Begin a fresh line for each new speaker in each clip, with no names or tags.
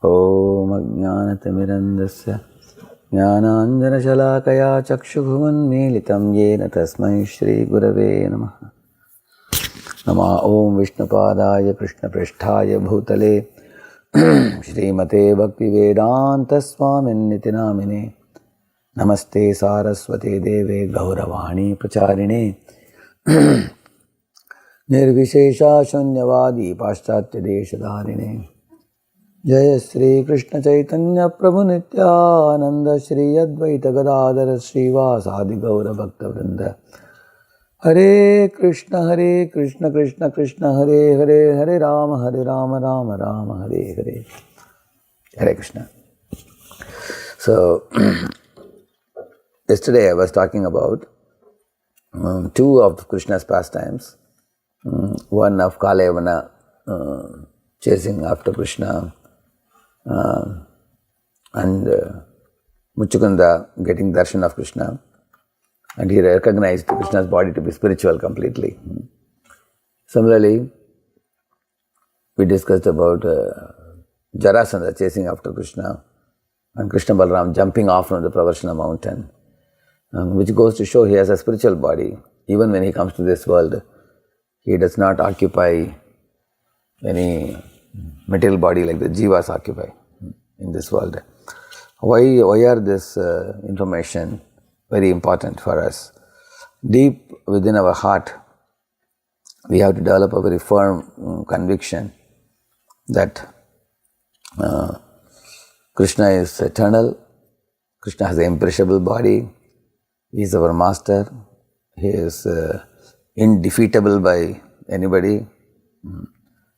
Om Ajnanatimirandasya Jnananjanashalakaya Chakshubhuvanmilitam Yena Tasmai Shri Gurave Namaha. Nama Om Vishnupadaya Krishna Pristhaya Bhutale Shrimate Bhakti Vedanta Swamin Nitinamine Namaste Saraswate Deve Gauravani Pracharine Nirvishesha Shunyavadi Paschatya Deshadharine Jaya Sri Krishna Chaitanya Prabhu Nityananda Shri Advaita Gadadhara Srivasadi Gaura Bhakta Vrinda Hare Krishna Krishna Krishna Hare Hare Hare Rama Rama Rama Hare Hare. Hare Krishna. So, yesterday I was talking about two of Krishna's pastimes. One of Kalayavana, chasing after Krishna, and Muchukunda getting darshan of Krishna. And he recognized Krishna's body to be spiritual completely. Similarly, we discussed about Jarasandha chasing after Krishna and Krishna Balaram jumping off from the Pravarshana mountain, which goes to show he has a spiritual body. Even when he comes to this world, he does not occupy any material body like the jivas occupy in this world. Why are this information very important for us? Deep within our heart, we have to develop a very firm conviction that Krishna is eternal, Krishna has an imperishable body, he is our master, he is indefeatable by anybody,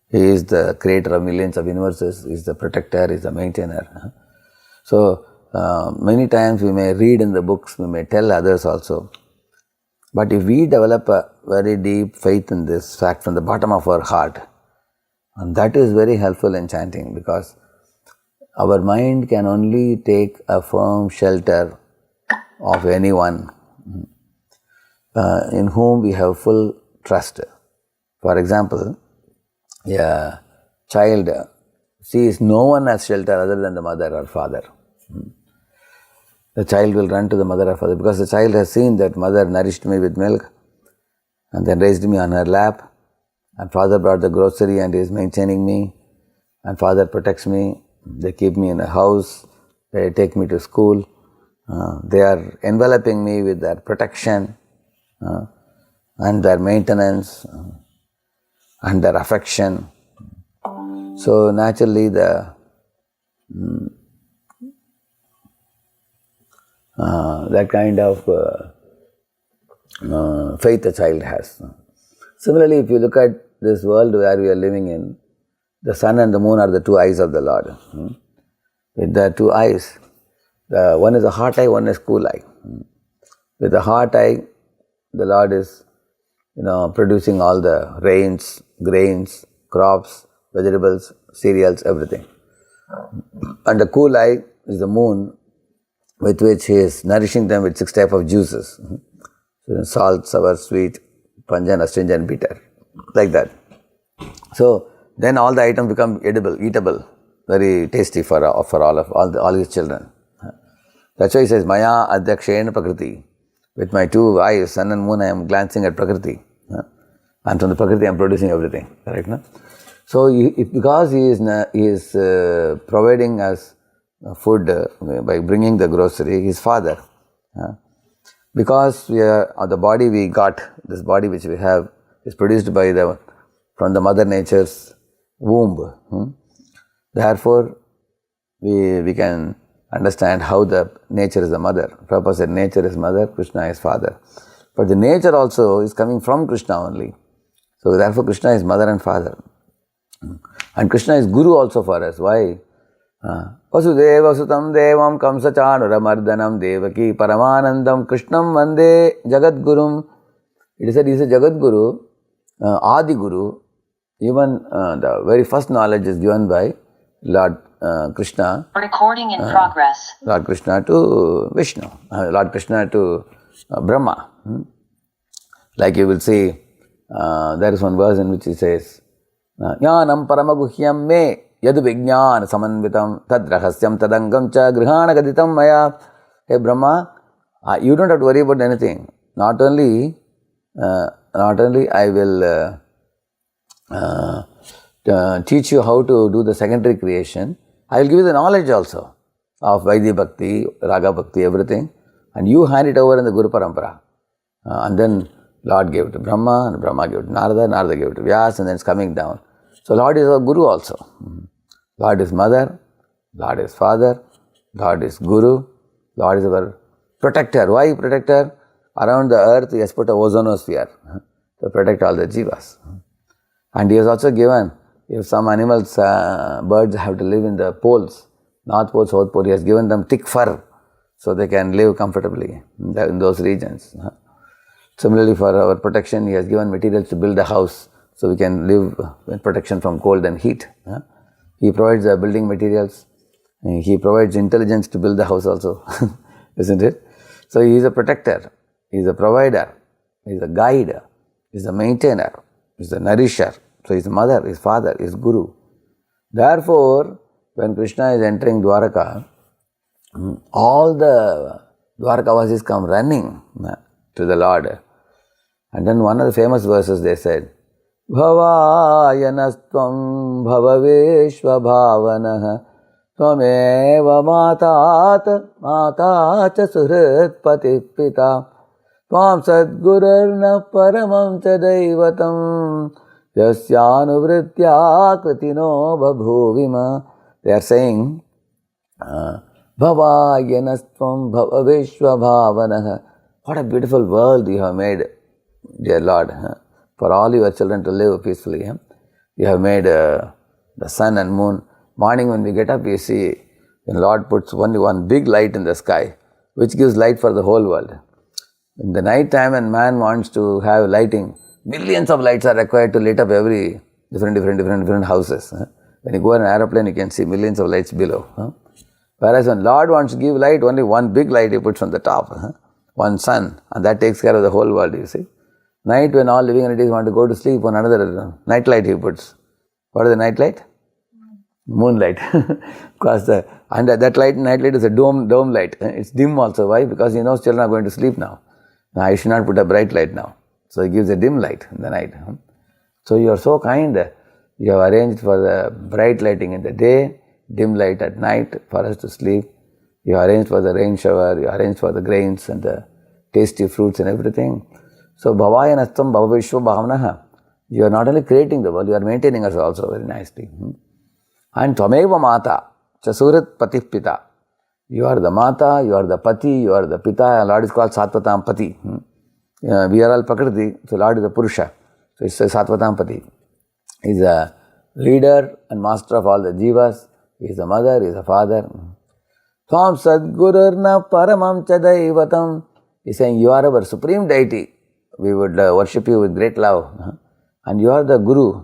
he is the creator of millions of universes, he is the protector, he is the maintainer. So, many times we may read in the books, we may tell others also. But if we develop a very deep faith in this fact from the bottom of our heart, and that is very helpful in chanting, because our mind can only take a firm shelter of anyone in whom we have full trust. For example, a child sees no one as shelter other than the mother or father. The child will run to the mother or father because the child has seen that mother nourished me with milk and then raised me on her lap, and father brought the grocery and is maintaining me, and father protects me, they keep me in a house, they take me to school, they are enveloping me with their protection and their maintenance and their affection. So naturally that kind of faith a child has. Similarly, if you look at this world where we are living in, the sun and the moon are the two eyes of the Lord. With the two eyes, one is a heart eye, one is cool eye. With the heart eye, the Lord is producing all the rains, grains, crops, vegetables, cereals, everything. And the cool eye is the moon, with which he is nourishing them with 6 types of juices. So salt, sour, sweet, pungent, astringent, bitter, like that. So then all the items become edible, eatable, very tasty for all his children. That's why he says, Maya adhyakshena prakriti. With my two eyes, sun and moon, I am glancing at prakriti. And from the prakriti I am producing everything. Correct, no? So because he is providing us food by bringing the grocery, his father. Because the body we got, this body which we have, is produced from the mother nature's womb. Therefore, we can understand how the nature is the mother. Prabhupada said nature is mother, Krishna is father. But the nature also is coming from Krishna only. So therefore Krishna is mother and father. And Krishna is Guru also for us. Why? Vasudeva Sutam Devam Kamsachanura Mardanam Devaki Paramanandam Krishnam Vande Jagat Gurum. It is said he is a Jagat Guru, Adi Guru. Even the very first knowledge is given by Lord Krishna.
Recording in progress.
Lord Krishna to Vishnu, Lord Krishna to Brahma. Like you will see, there is one verse in which he says, Jnanam paramaguhyam me yad vijnana samanvitam tad rahashyam tadangam cha grihana gaditam maya. Hey Brahma, you don't have to worry about anything. Not only I will teach you how to do the secondary creation, I will give you the knowledge also of Vaidya Bhakti, Raga Bhakti, everything, and you hand it over in the Guru Parampara. And then Lord gave it to Brahma, and Brahma gave it to Narada, Narada gave it to Vyas, and then it's coming down. So Lord is our Guru also. Lord is Mother, Lord is Father, Lord is Guru, Lord is our protector. Why protector? Around the earth He has put a ozonosphere to protect all the jivas. And He has also given, if some animals, birds have to live in the poles, North Pole, South Pole, He has given them thick fur so they can live comfortably in those regions. Similarly, for our protection, He has given materials to build a house so we can live with protection from cold and heat. He provides the building materials. He provides intelligence to build the house also, isn't it? So He is a protector, He is a provider, He is a guide, He is a maintainer, He is a nourisher. So He is Mother, He is Father, He is Guru. Therefore, when Krishna is entering Dwaraka, all the Dwarakavasis come running to the Lord. And then one of the famous verses they said, Bhavayanastvam bhavaveshva bhavanaha Tvameva mata suhrit pati pita Tvam sadgurarna paramam chadaivatam Yasyanu kritino babhuvima. They are saying, Bhavayanastvam bhavaveshva bhavanaha. What a beautiful world You have made, dear Lord, for all Your children to live peacefully. You have made the sun and moon. Morning when we get up, you see, the Lord puts only one big light in the sky, which gives light for the whole world. In the night time when man wants to have lighting, millions of lights are required to light up every different houses. When you go in an aeroplane, you can see millions of lights below. Whereas when Lord wants to give light, only one big light He puts on the top, one sun, and that takes care of the whole world, you see. Night when all living entities want to go to sleep, on another night light He puts. What is the night light? Moonlight. Because that light, night light is a dome light. It's dim also. Why? Because He knows children are going to sleep now. I should not put a bright light now. So He gives a dim light in the night. So You are so kind. You have arranged for the bright lighting in the day, dim light at night for us to sleep. You have arranged for the rain shower, You arranged for the grains and the tasty fruits and everything. So Bhavayanastam bhavaveshva bhavanaha. You are not only creating the world, You are maintaining us also very nicely. And Tvameva mata chasurat pati pita. You are the mata, You are the pati, You are the pita. Lord is called Satvatam Pati. We are all Prakriti, so Lord is a Purusha. So it's a Satvatam Pati. He is a leader and master of all the jivas. He is a mother, He is a father. Tvam sadgurarna paramam chadaivatam. He is saying, You are our supreme deity. We would worship You with great love. And You are the Guru.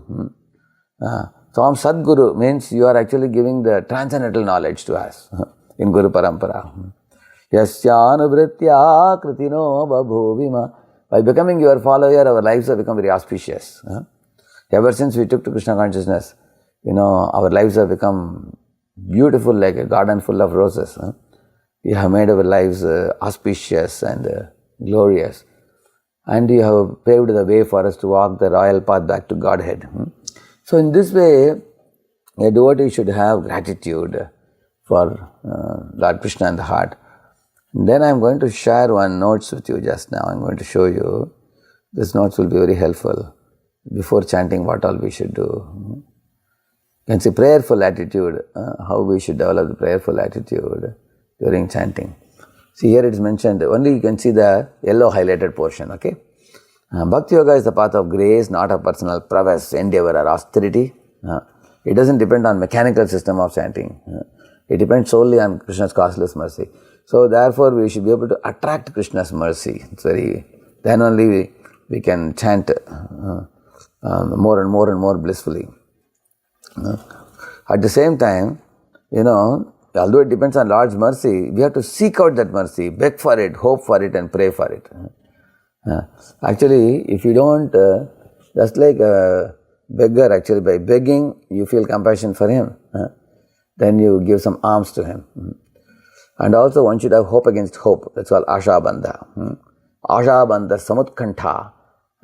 Tvam Sadguru means You are actually giving the transcendental knowledge to us in Guru Parampara. Yasyanu kritino babhuvima. By becoming Your follower, our lives have become very auspicious. Ever since we took to Krishna consciousness, our lives have become beautiful like a garden full of roses. You have made our lives auspicious and glorious. And You have paved the way for us to walk the royal path back to Godhead. So in this way, a devotee should have gratitude for Lord Krishna in the heart. And then I am going to share one notes with you just now. I am going to show you. This notes will be very helpful before chanting what all we should do. You can see prayerful attitude, how we should develop the prayerful attitude during chanting. See here it is mentioned, only you can see the yellow highlighted portion, okay? Bhakti Yoga is the path of grace, not of personal prowess, endeavor or austerity. It doesn't depend on mechanical system of chanting. It depends solely on Krishna's causeless mercy. So therefore we should be able to attract Krishna's mercy. Then only we can chant more and more blissfully. At the same time, although it depends on Lord's mercy, we have to seek out that mercy, beg for it, hope for it and pray for it. Actually, if you don't, just like beggar, actually by begging, you feel compassion for him. Then you give some alms to him. And also one should have hope against hope. That's called Asha Bandha. Asha Bandha Samutkantha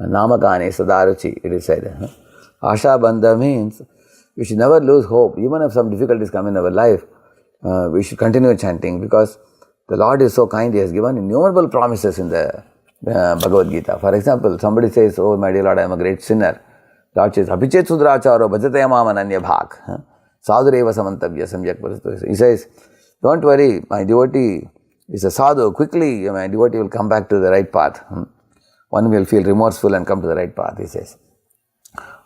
Namakani Sadaruchi, it is said. Asha Bandha means we should never lose hope. Even if some difficulties come in our life, we should continue chanting, because the Lord is so kind. He has given innumerable promises in the Bhagavad Gita. For example, somebody says, oh my dear Lord, I am a great sinner. Lord says, Apichet Sudracharo Bhajate Mam Ananya Bhak. Sadhureva Samantavya Samyak Parasatu. He says, don't worry, my devotee is a sadhu. Quickly, my devotee will come back to the right path. One will feel remorseful and come to the right path, he says.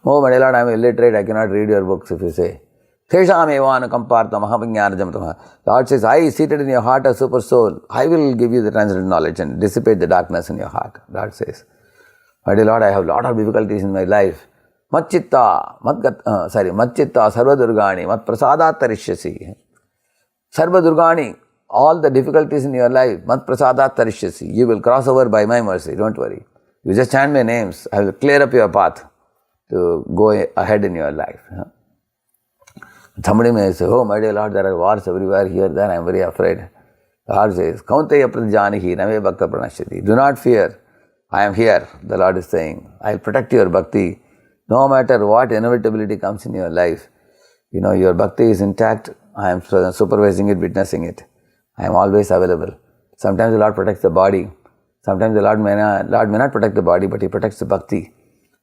Oh my dear Lord, I am illiterate, I cannot read your books, if you say. Tesham evana kamparta mahavignanajam. Lord says, I seated in your heart a super soul. I will give you the transcendental knowledge and dissipate the darkness in your heart. Lord says, my dear Lord, I have a lot of difficulties in my life. Matchitta sarva durgani mat prasadat tarishyasi. Sarva durgani, all the difficulties in your life, mat prasadat tarishyasi. You will cross over by my mercy, don't worry. You just chant my names, I will clear up your path to go ahead in your life. Somebody may say, oh my dear Lord, there are wars everywhere, here, there, I am very afraid. The Lord says, Kaunteya pradjanihi name bhakta pranashyati. Do not fear, I am here, the Lord is saying. I will protect your bhakti. No matter what inevitability comes in your life, your bhakti is intact. I am supervising it, witnessing it. I am always available. Sometimes the Lord protects the body. Sometimes the Lord may not protect the body, but He protects the bhakti.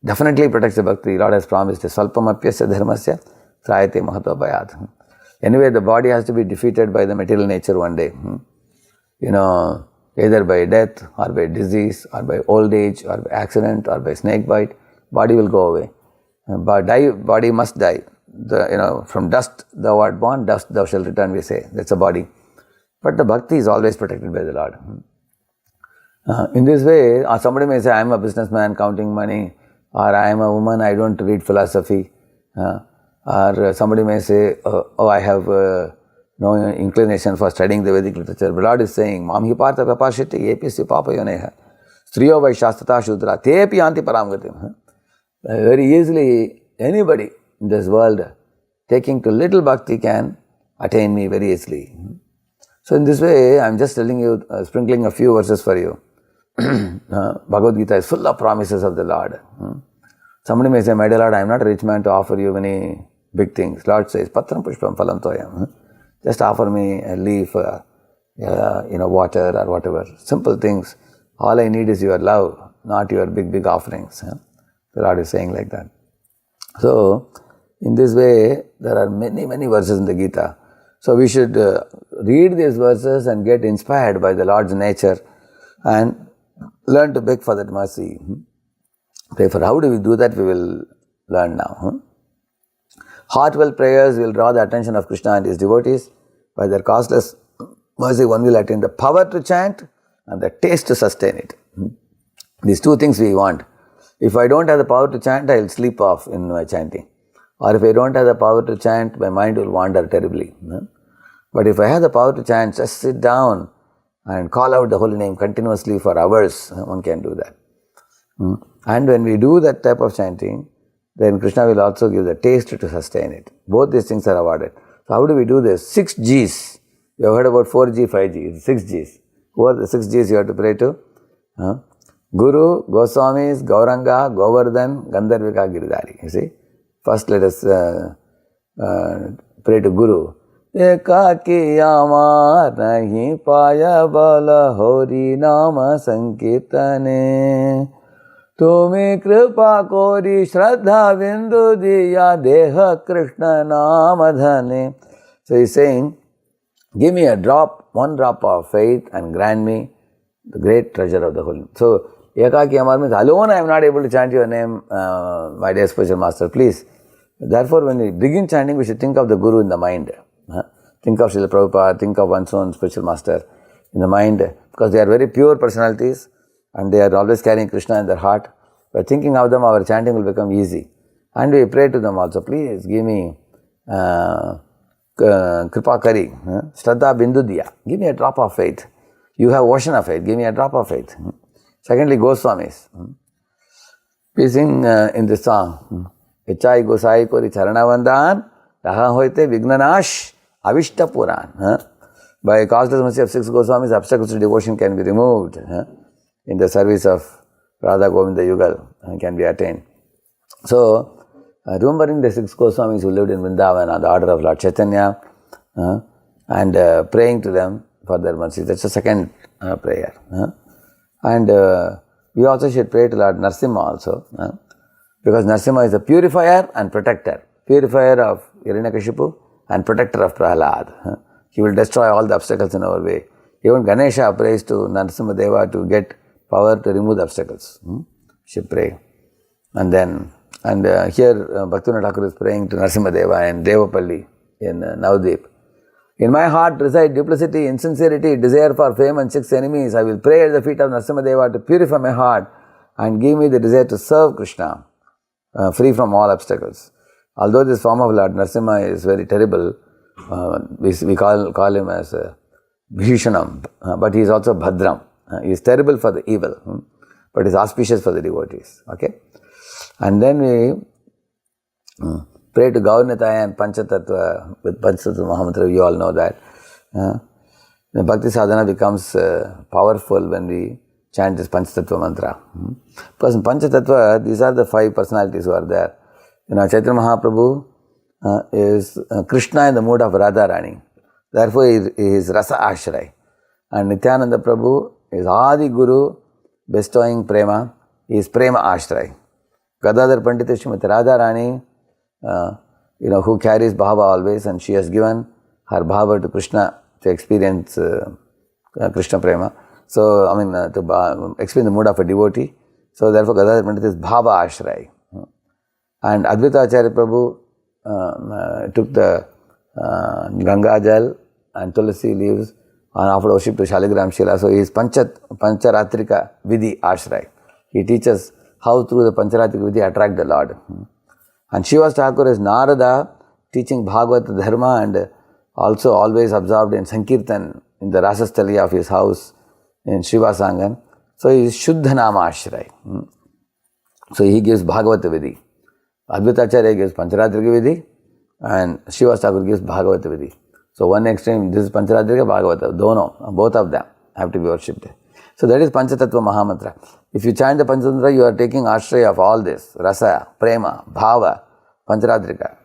Definitely protects the bhakti. Lord has promised, Salpamapyasya dharmasya trayate mahatva bhayat. Anyway, the body has to be defeated by the material nature one day. Either by death, or by disease, or by old age, or by accident, or by snake bite. Body will go away. But body must die. From dust thou art born, dust thou shalt return, we say. That's a body. But the bhakti is always protected by the Lord. In this way, somebody may say, I am a businessman counting money, or I am a woman, I don't read philosophy. Or somebody may say, I have no inclination for studying the Vedic literature. But Lord is saying, Mam hi partha papashiti episi papa yoneha. Striyo vai shastata shudra tepi anti paramgatim. Very easily, anybody in this world taking to little bhakti can attain me very easily. So in this way, I am just telling you, sprinkling a few verses for you. Bhagavad Gita is full of promises of the Lord. Somebody may say, my dear Lord, I am not a rich man to offer you many big things. Lord says, Patram Pushpam Phalam Toyam. Just offer me a leaf, water or whatever. Simple things. All I need is your love, not your big offerings. The Lord is saying like that. So, in this way, there are many verses in the Gita. So we should read these verses and get inspired by the Lord's nature and learn to beg for that mercy. Therefore, how do we do that? We will learn now. Heartfelt prayers will draw the attention of Krishna and his devotees. By their causeless mercy, one will attain the power to chant and the taste to sustain it. These two things we want. If I don't have the power to chant, I will sleep off in my chanting. Or if I don't have the power to chant, my mind will wander terribly. But if I have the power to chant, just sit down and call out the holy name continuously for hours. One can do that. And when we do that type of chanting, then Krishna will also give the taste to sustain it. Both these things are awarded. So how do we do this? 6 Gs. You have heard about 4G, 5G. It's 6 Gs. Who are the 6 Gs you have to pray to? Guru, Goswamis, Gauranga, Govardhan, Gandharvika, Giridhari. You see? First let us pray to Guru. Ekaki amar nahi paya bala hori nama sankirtane. Tumi kripa kori shraddha bindu diya deha Krishna namadhane. So he is saying, give me one drop of faith and grant me the great treasure of the holy. So, Ekaki Amar means, alone I am not able to chant your name, my dear spiritual master, please. Therefore, when we begin chanting, we should think of the Guru in the mind. Think of Srila Prabhupada, think of one's own spiritual master in the mind, because they are very pure personalities and they are always carrying Krishna in their heart. By thinking of them, our chanting will become easy. And we pray to them also, please give me Kripa Kari, Shraddha Bindu Diya, give me a drop of faith. You have ocean of faith, give me a drop of faith. Secondly, Goswamis. We sing in this song, Ichai Gosai Kori Charanavandan, Taha Hoite Vignanash, Avishta Puran. By causeless mercy of 6 Goswamis, obstacles to devotion can be removed. In the service of Radha Govinda Yugal can be attained. So, remembering the 6 Goswamis who lived in Vrindavan on the order of Lord Chaitanya and praying to them for their mercy. That's the second prayer. And we also should pray to Lord Nrsimha also, because Nrsimha is the purifier and protector. Purifier of Hiranyakashipu and protector of Prahlad. He will destroy all the obstacles in our way. Even Ganesha prays to Nrsimha Deva to get power to remove the obstacles. Should pray. And then, here Bhaktivinoda Thakur is praying to Nrsimha Deva in Devapalli in Navadvip. In my heart reside duplicity, insincerity, desire for fame and 6 enemies. I will pray at the feet of Nrsimha Deva to purify my heart and give me the desire to serve Krishna, free from all obstacles. Although this form of Lord Nrsimha is very terrible, we call him as Bhishanam, but he is also Bhadram. He is terrible for the evil, but is auspicious for the devotees. Okay? And then we pray to Gaurnitaya and Pancha Tattva with Pancha Tattva Mahamantra. You all know that. The Bhakti Sadhana becomes powerful when we chant this Pancha Tattva mantra. Because in Pancha Tattva, these are the 5 personalities who are there. Chaitanya Mahaprabhu is Krishna in the mood of Radha Rani. Therefore, he is Rasa Ashray. And Nityananda Prabhu is Adi Guru, bestowing prema. He is Prema Ashray. Gadadhar Pandita Srimati Radha Rani, who carries bhava always, and she has given her bhava to Krishna to experience Krishna prema. So, to experience the mood of a devotee. So, therefore, Gadadhar Pandita is bhava ashray. And Advaita Acharya Prabhu took the Ganga Jal and Tulasi leaves and offered worship to Shaligram Shila. So, he is Pancharatrika Vidhi ashray. He teaches how through the Pancharatrika Vidhi attract the Lord. And Shiva Thakur is Narada, teaching Bhagavad Dharma and also always absorbed in Sankirtan in the Rasastali of his house in Shiva Sangan. So he is Shuddha Nama Ashray. So he gives Bhagavata Vidhi. Advaita Acharya gives Pancharatrika Vidhi and Shiva Thakur gives Bhagavata Vidhi. So one extreme, this is Pancharatrika, Bhagavata, both of them have to be worshipped. So that is Panchatattva Mahamantra. If you chant the Panchatantra, you are taking ashray of all this, rasa, prema, bhava, Pancharatrika,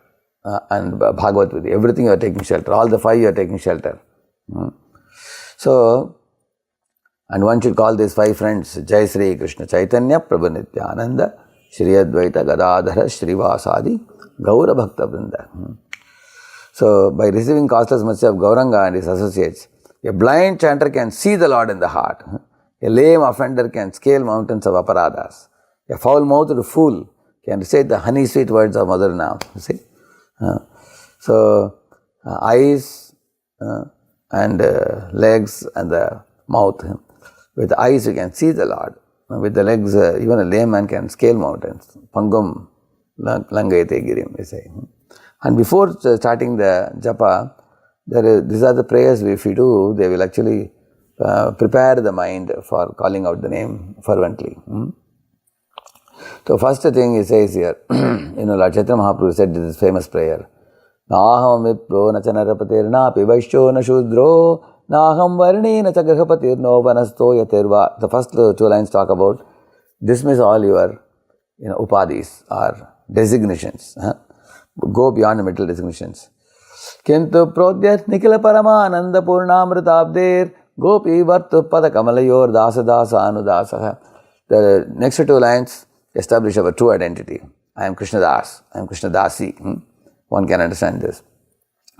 and Bhagavad Vidhi. Everything you are taking shelter. All the 5 you are taking shelter. So, and one should call these 5 friends, Jai Sri Krishna Chaitanya, Prabhu Nityananda, Shri Advaita Gadadhara, Srivasadi, Gaura Bhakta Vrinda. So, by receiving causeless mercy of Gauranga and his associates, a blind chanter can see the Lord in the heart. A lame offender can scale mountains of aparadas. A foul-mouthed fool can recite the honey-sweet words of Mother Nam. You see? Eyes and legs and the mouth. With the eyes you can see the Lord. With the legs, even a lame man can scale mountains. Pangum langayate girim, we say. And before starting the japa, these are the prayers if you do, they will actually prepare the mind for calling out the name fervently. So first thing he says here, Lord Chaitanya Mahaprabhu said this famous prayer. Naham vipro na chanarapatir na pivaishyo na shudro naham varni na chagrahapatir no vanasto yatirva. The first 2 lines talk about dismiss all your upadhis or designations. Go beyond the mental designations. Kintu prodhyat nikila paramananda purnamritabder gopi vartu pada kamalayor dasa dasa anudasa. The next 2 lines establish our true identity. I am Krishna Das. I am Krishna Dasi. One can understand this.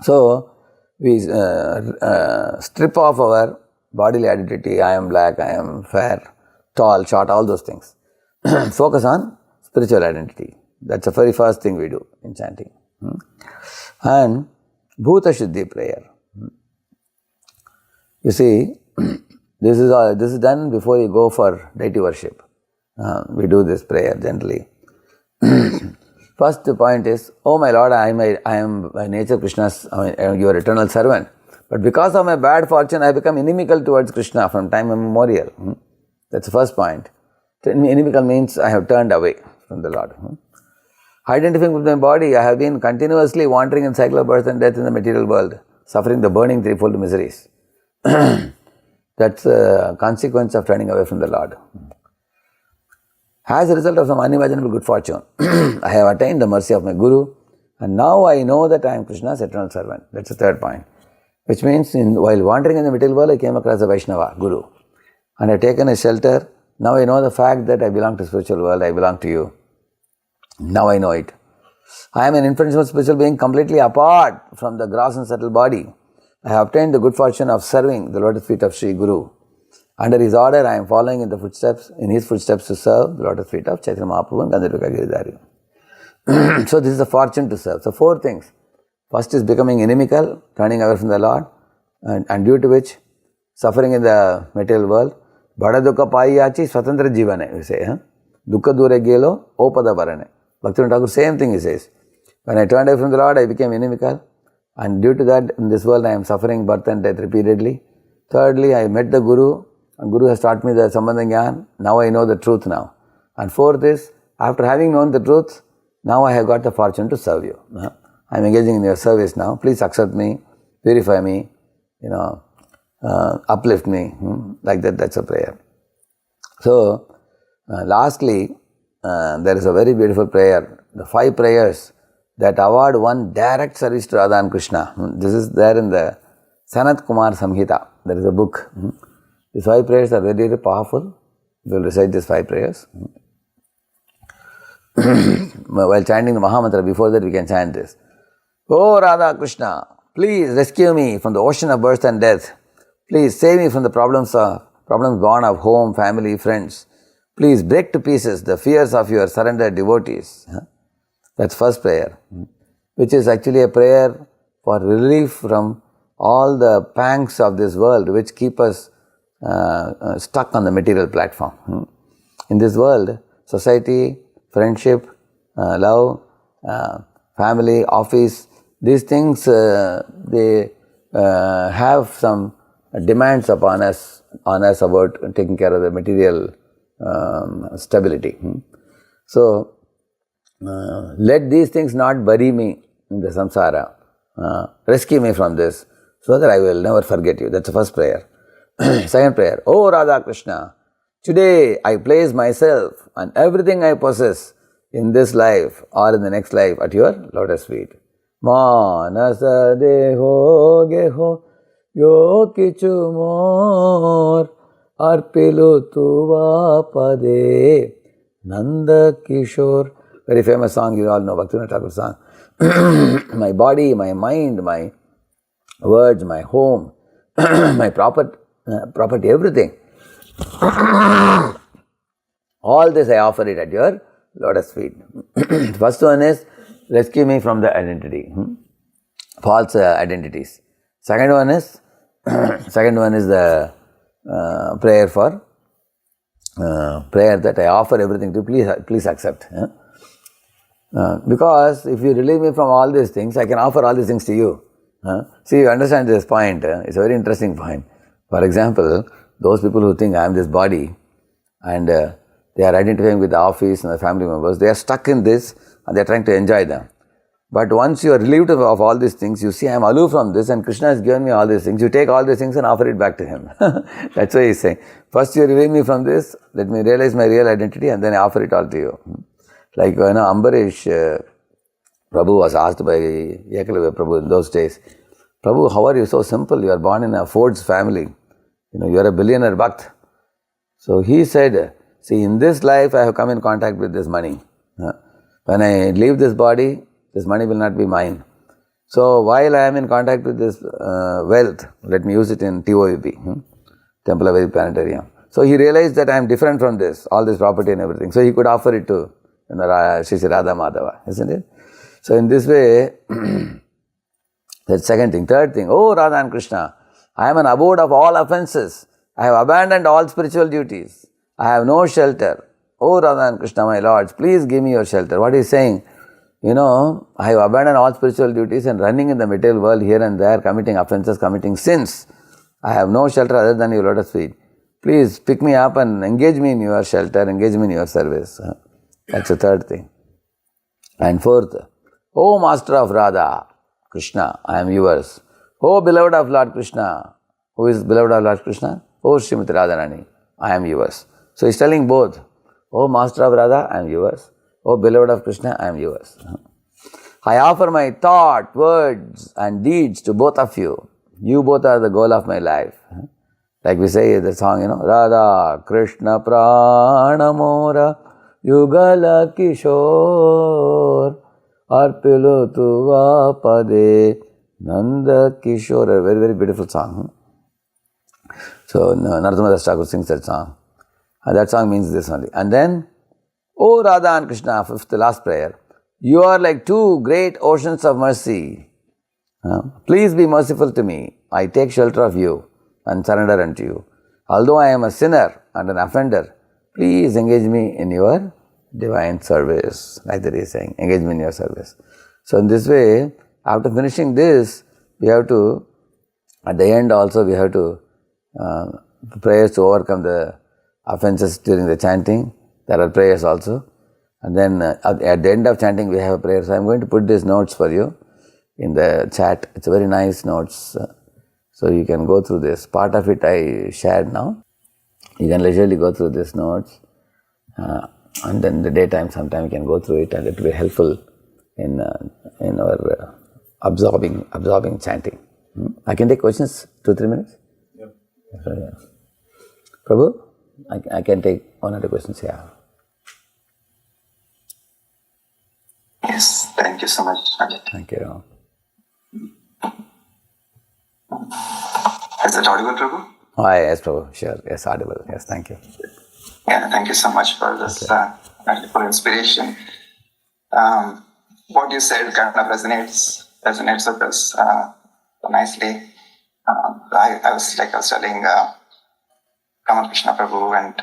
So, we strip off our bodily identity. I am black, I am fair, tall, short, all those things. Focus on spiritual identity. That's the very first thing we do in chanting. And Bhuta Shuddhi prayer. You see, this is done before you go for deity worship. We do this prayer gently. First point is, oh my Lord, I am by nature Krishna's, your eternal servant. But because of my bad fortune, I become inimical towards Krishna from time immemorial. That's the first point. Inimical means I have turned away from the Lord. Identifying with my body, I have been continuously wandering in cycle of birth and death in the material world, suffering the burning threefold miseries. That's a consequence of turning away from the Lord. As a result of some unimaginable good fortune, I have attained the mercy of my Guru, and now I know that I am Krishna's eternal servant. That's the third point. Which means, while wandering in the material world, I came across a Vaishnava, Guru, and I have taken a shelter. Now I know the fact that I belong to the spiritual world, I belong to you. Now I know it. I am an infinitesimal spiritual being completely apart from the gross and subtle body. I have obtained the good fortune of serving the lotus feet of Sri Guru. Under his order, I am following in his footsteps to serve the lotus feet of Chaitanya Mahaprabhu and Gandharva Giridhari. So this is the fortune to serve. So 4 things. First is becoming inimical, turning away from the Lord, and due to which suffering in the material world. Bada dukha paiyachi swatantra jivane, we say. Dukha dure gelo, opada varane. Bhaktivinoda Thakur, same thing he says. When I turned away from the Lord, I became inimical. And due to that, in this world, I am suffering birth and death repeatedly. Thirdly, I met the Guru, and Guru has taught me the Sambandha Jnana. Now I know the truth now. And fourth is, after having known the truth, now I have got the fortune to serve you. I am engaging in your service now. Please accept me, purify me, uplift me. Like that, that's a prayer. So, lastly, there is a very beautiful prayer. The 5 prayers that award one direct service to Radha and Krishna. This is there in the Sanat Kumar Samhita. There is a book. These 5 prayers are very, very powerful. We will recite these 5 prayers. While chanting the Mahamantra, before that we can chant this. Oh Radha Krishna, please rescue me from the ocean of birth and death. Please save me from the problems born of home, family, friends. Please break to pieces the fears of your surrendered devotees. That's first prayer, which is actually a prayer for relief from all the pangs of this world which keep us stuck on the material platform. In this world, society, friendship, love, family, office, these things, they have some demands upon us about taking care of the material stability. So, let these things not bury me in the samsara. Rescue me from this so that I will never forget you. That's the first prayer. Second prayer. Oh Radha Krishna, today I place myself and everything I possess in this life or in the next life at your lotus feet. Manasa deho geho yo kichu more arpilu tuva pade Nanda Kishore. Very famous song, you all know, Bhaktivinoda Thakur song. My body, my mind, my words, my home, my property, everything. All this I offer it at your lotus feet. First one is, rescue me from the identity, false identities. Second one is the prayer that I offer everything to, please accept. Because if you relieve me from all these things, I can offer all these things to you. See, you understand this point. It's a very interesting point. For example, those people who think I am this body and they are identifying with the office and the family members, they are stuck in this and they are trying to enjoy them. But once you are relieved of all these things, you see I am aloof from this and Krishna has given me all these things. You take all these things and offer it back to him. That's why he is saying, first you relieve me from this, let me realize my real identity and then I offer it all to you. Like, Ambarish Prabhu was asked by Yekalava Prabhu in those days, Prabhu, how are you so simple? You are born in a Ford's family. You are a billionaire Bhakt. So he said, see, in this life I have come in contact with this money. When I leave this body, this money will not be mine. So while I am in contact with this wealth, let me use it in TOVP, Temple of Vedic Planetarium. So he realized that I am different from this, all this property and everything. So he could offer it to Shri Radha Madhava, isn't it? So in this way, that's second thing. Third thing, oh Radha and Krishna, I am an abode of all offences. I have abandoned all spiritual duties. I have no shelter. Oh Radha and Krishna, my lords, please give me your shelter. What he is saying, I have abandoned all spiritual duties and running in the material world here and there, committing offences, committing sins. I have no shelter other than your lotus feet. Please pick me up and engage me in your shelter, engage me in your service. That's the third thing. And fourth, O Master of Radha, Krishna, I am yours. O beloved of Lord Krishna, who is beloved of Lord Krishna? O Srimati Radharani, I am yours. So he's telling both, O Master of Radha, I am yours. O beloved of Krishna, I am yours. I offer my thought, words and deeds to both of you. You both are the goal of my life. Like we say in the song, Radha Krishna Pranamora Yugala Kishore Arpilo Tuva Pade Nanda Kishore. Very, very beautiful song. So Nrsimha sings that song. And that song means this only. And then, O Radha and Krishna, fifth, the last prayer. You are like two great oceans of mercy. Please be merciful to me. I take shelter of you and surrender unto you. Although I am a sinner and an offender, please engage me in your divine service. Like that he is saying, engage me in your service. So in this way, after finishing this, we have to, at the end also we have to, prayers to overcome the offenses during the chanting. There are prayers also. And then at the end of chanting, we have a prayer. So I'm going to put these notes for you in the chat. It's a very nice notes. So you can go through this. Part of it I shared now. You can leisurely go through these notes. And then the daytime, sometime you can go through it, and it will be helpful in our absorbing chanting. I can take questions 2-3 minutes? Yep. Prabhu, I can take 1 or 2 questions here.
Yes, thank you so much, Ajit.
Thank you.
Is that audible, Prabhu?
Oh, yes, Prabhu. Sure. Yes, audible. Yes, thank you.
Yeah, thank you so much for this wonderful inspiration. What you said kind of resonates with us nicely. I was telling Krishna Prabhu and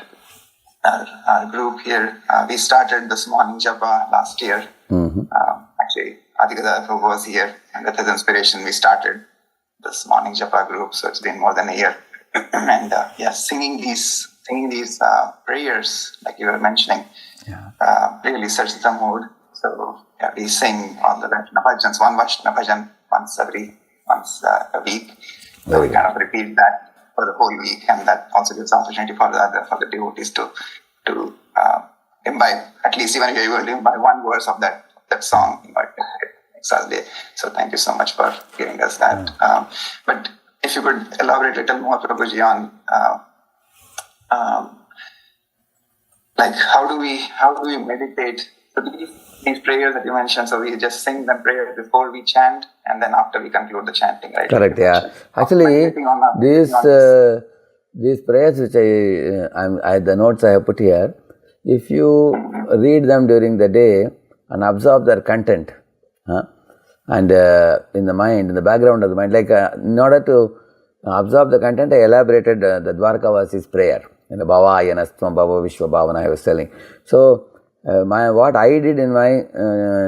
our group here. We started this morning Japa last year. Actually, Adhikada Prabhu was here, and with his inspiration, we started this morning Japa group. So it's been more than a year. And singing these prayers, like you were mentioning, really sets the mood. So we sing all the Vaishnava bhajans, one Vaishnava bhajan once a week. So we kind of repeat that for the whole week, and that also gives opportunity for the devotees to imbibe, at least even if you're able to imbibe one verse of that song, So thank you so much for giving us that. But if you could elaborate a little more, Prabhuji, on how do we meditate? So these prayers that you mentioned, so we just sing them prayers before we chant, and then after we conclude the chanting, right?
Correct. Yeah. Actually, these prayers which the notes I have put here, if you read them during the day and absorb their content, and in the mind, in the background of the mind, in order to absorb the content, I elaborated the Dwarkavasi's prayer in the Bhava Yanastvam Bhava Vishwa Bhavana I was telling. So what I did in my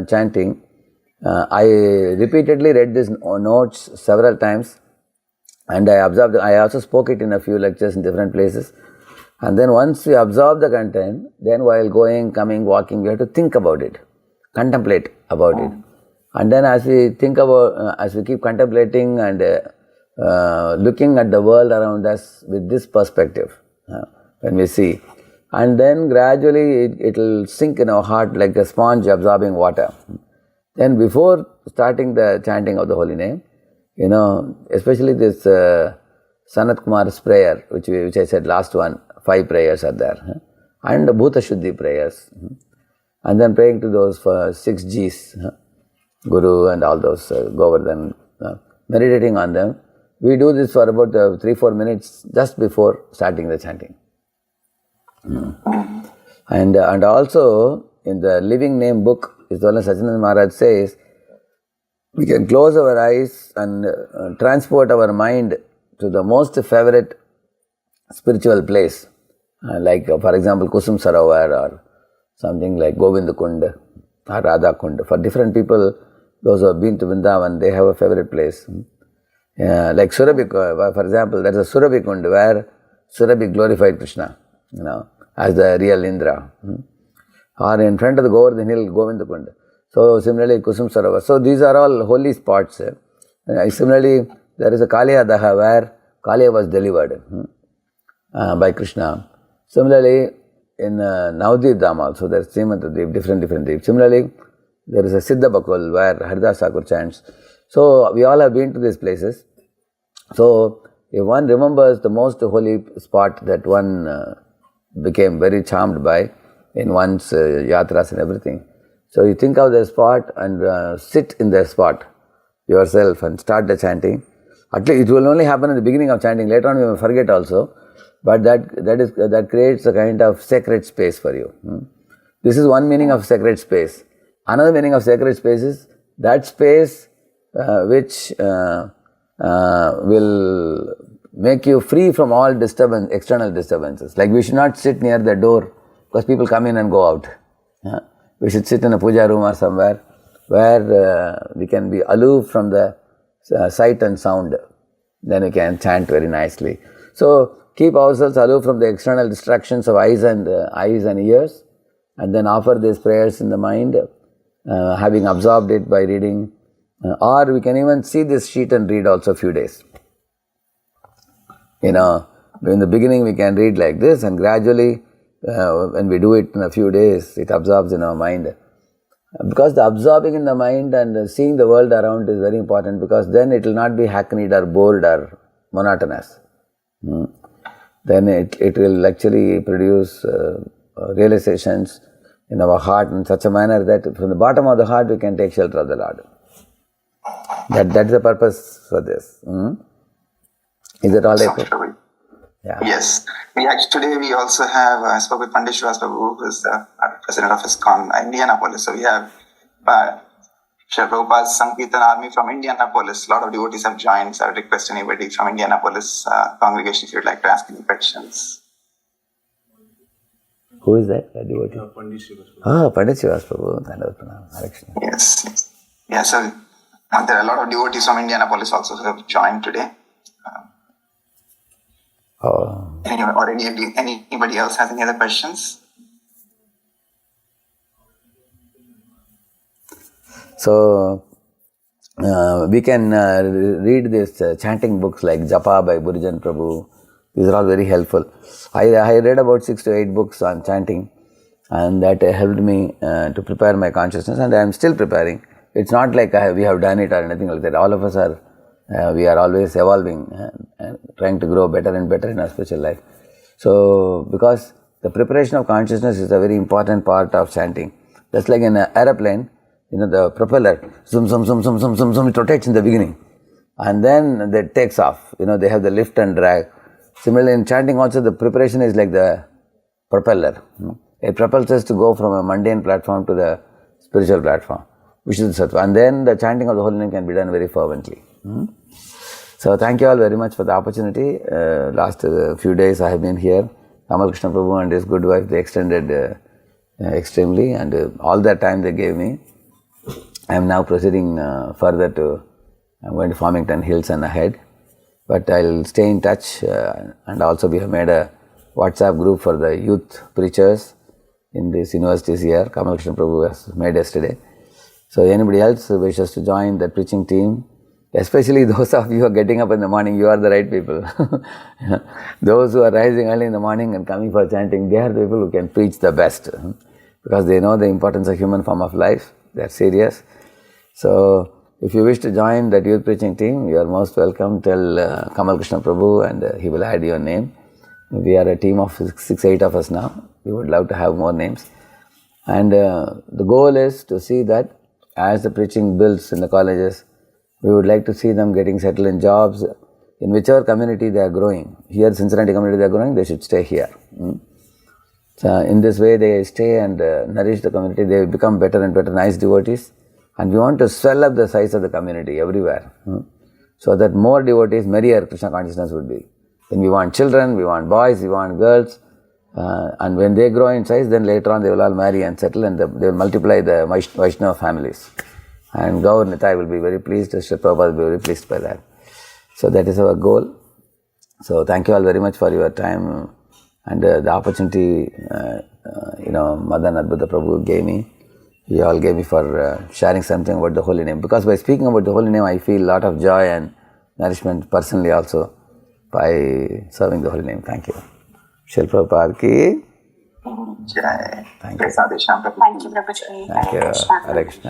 chanting, I repeatedly read these notes several times, and I observed. I also spoke it in a few lectures in different places. And then once we absorb the content, then while going, coming, walking, we have to think about it, contemplate about it. And then as we keep contemplating and looking at the world around us with this perspective, when we see, and then gradually it will sink in our heart like a sponge absorbing water. Then before starting the chanting of the holy name, especially this Sanat Kumar's prayer, which I said last one, 5 prayers are there, and the Bhuta Shuddhi prayers, and then praying to those 6 Gs, Guru and all those, Govardhan, meditating on them. We do this for about 3-4 minutes just before starting the chanting. And also in the Living Name book, Iswala Sachinand Maharaj says, we can close our eyes and transport our mind to the most favorite spiritual place, for example, Kusum Sarovar or something like Govind Kund or Radha Kund. For different people, those who have been to Vrindavan, they have a favorite place. Like Surabhi, for example, there is a Surabhi Kund where Surabhi glorified Krishna, as the real Indra. Or in front of the Govardhan hill, Govind Kund. So similarly, Kusum Sarovar. So these are all holy spots. Similarly, there is a Kaliya Daha where Kaliya was delivered by Krishna. Similarly, in Navadvip Dham also, there is Srimantadvip, different Deep. Similarly, there is a Siddha Bakul where Haridas Thakur chants. So we all have been to these places. So if one remembers the most holy spot that one became very charmed by in one's yatras and everything. So you think of the spot and sit in the spot yourself and start the chanting. At least it will only happen at the beginning of chanting. Later on you may forget also. But that creates a kind of sacred space for you. This is one meaning of sacred space. Another meaning of sacred space is that space which will make you free from all external disturbances. Like we should not sit near the door because people come in and go out. We should sit in a puja room or somewhere where we can be aloof from the sight and sound. Then we can chant very nicely. So keep ourselves aloof from the external distractions of eyes and ears, and then offer these prayers in the mind, having absorbed it by reading, or we can even see this sheet and read also a few days. In the beginning we can read like this, and gradually when we do it in a few days, it absorbs in our mind. Because the absorbing in the mind and seeing the world around is very important, because then it will not be hackneyed or bored or monotonous. Then it will actually produce realizations in our heart in such a manner that from the bottom of the heart we can take shelter of the Lord. That's the purpose for this. Is it all right?
Yeah. Yes. Today we also have, I spoke with Pandit Srivas Prabhu, who is the president of ISKCON, Indianapolis. So we have Srila Prabhupada's Sankirtan army from Indianapolis. A lot of devotees have joined, so I would request anybody from Indianapolis congregation if you would like to ask any questions.
Who is that? A devotee?
Pandit Srivas Prabhu.
Pandit Srivas Prabhu. Hare Krishna.
Yes. Yeah, so there are a lot of devotees from Indianapolis also who have joined today. Anybody else has any other questions?
So, we can read these chanting books like Japa by Burijan Prabhu. These are all very helpful. I read about 6 to 8 books on chanting, and that helped me to prepare my consciousness, and I am still preparing. It's not like we have done it or anything like that. All of us are, we are always evolving and trying to grow better and better in our spiritual life. So, because the preparation of consciousness is a very important part of chanting. Just like in an aeroplane, the propeller, zoom, zoom, zoom, zoom, zoom, zoom, zoom, it rotates in the beginning. And then it takes off. They have the lift and drag. Similarly, in chanting also, the preparation is like the propeller. It propels us to go from a mundane platform to the spiritual platform, which is the sattva. And then the chanting of the holy name can be done very fervently. So thank you all very much for the opportunity. Last few days I have been here. Kamal Krishna Prabhu and his good wife, they extended extremely, and all that time they gave me. I am now proceeding further I'm going to Farmington Hills and ahead. But I'll stay in touch, and also we have made a WhatsApp group for the youth preachers in these universities here. Kamal Krishna Prabhu has made yesterday. So anybody else who wishes to join that preaching team, especially those of you who are getting up in the morning, you are the right people. Those who are rising early in the morning and coming for chanting, they are the people who can preach the best, because they know the importance of human form of life. They are serious. So if you wish to join that youth preaching team, you are most welcome. Tell Kamal Krishna Prabhu and he will add your name. We are a team of 6-8 of us now. We would love to have more names. And the goal is to see that as the preaching builds in the colleges, we would like to see them getting settled in jobs in whichever community they are growing. Here, Cincinnati community they are growing, they should stay here. So in this way they stay and nourish the community. They become better and better, nice devotees. And we want to swell up the size of the community everywhere, so that more devotees, merrier Krishna consciousness would be. Then we want children, we want boys, we want girls, and when they grow in size, then later on they will all marry and settle, and they will multiply the Vaishnava families. And Gaur Nitai will be very pleased, Srila Prabhupada will be very pleased by that. So that is our goal. So thank you all very much for your time and the opportunity, Madan Adbhuta Prabhu gave me you all gave me for sharing something about the holy name. Because by speaking about the holy name, I feel a lot of joy and nourishment personally also by serving the holy name. Thank you. Shri Prabhupada ki.
Jai.
Thank you.
Radheshyam Prabhu.
Thank you, Prabhuji.
Thank you.
Hare Krishna.
Hare Krishna.